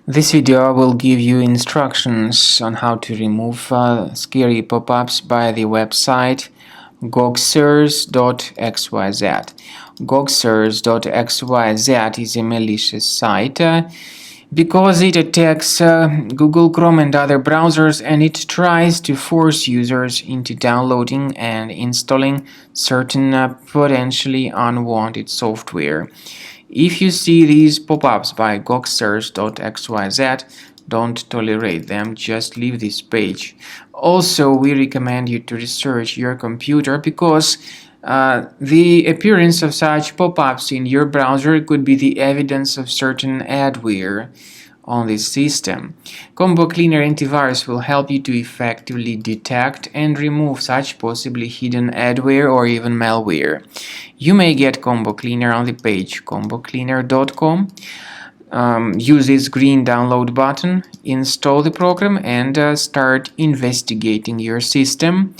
This video will give you instructions on how to remove scary pop-ups by the website Goxers.xyz. Goxers.xyz is a malicious site because it attacks Google Chrome and other browsers, and it tries to force users into downloading and installing certain potentially unwanted software. If you see these pop-ups by Goxers.xyz, don't tolerate them, just leave this page. Also, we recommend you to research your computer because the appearance of such pop-ups in your browser could be the evidence of certain adware on this system. Combo Cleaner Antivirus will help you to effectively detect and remove such possibly hidden adware or even malware. You may get Combo Cleaner on the page combocleaner.com. Use this green download button, install the program, and start investigating your system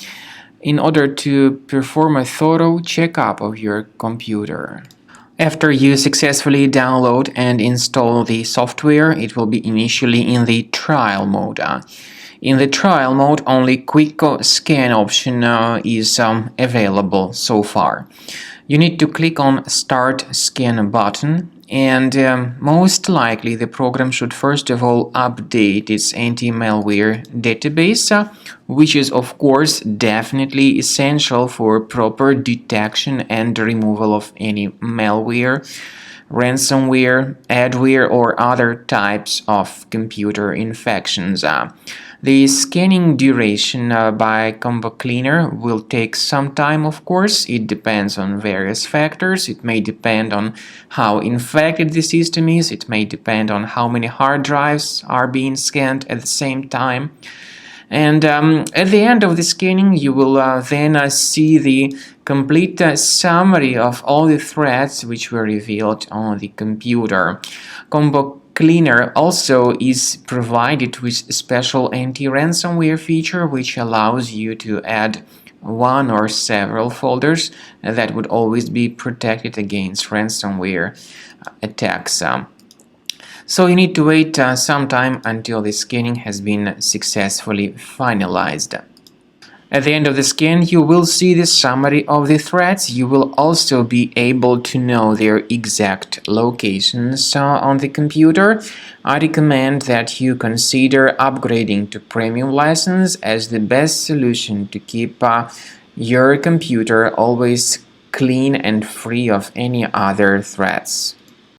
in order to perform a thorough checkup of your computer. After you successfully download and install the software, it will be initially in the trial mode. In the trial mode, only quick scan option is available so far. You need to click on Start Scan button, and most likely the program should first of all update its anti-malware database, which is of course definitely essential for proper detection and removal of any malware, ransomware, adware, or other types of computer infections. The scanning duration by Combo Cleaner will take some time, of course. It depends on various factors. It may depend on how infected the system is. It may depend on how many hard drives are being scanned at the same time. And at the end of the scanning, you will then see the complete summary of all the threats which were revealed on the computer. Combo Cleaner also is provided with a special anti-ransomware feature which allows you to add one or several folders that would always be protected against ransomware attacks. So you need to wait some time until the scanning has been successfully finalized. At the end of the scan, you will see the summary of the threats. You will also be able to know their exact locations on the computer. I recommend that you consider upgrading to premium license as the best solution to keep your computer always clean and free of any other threats.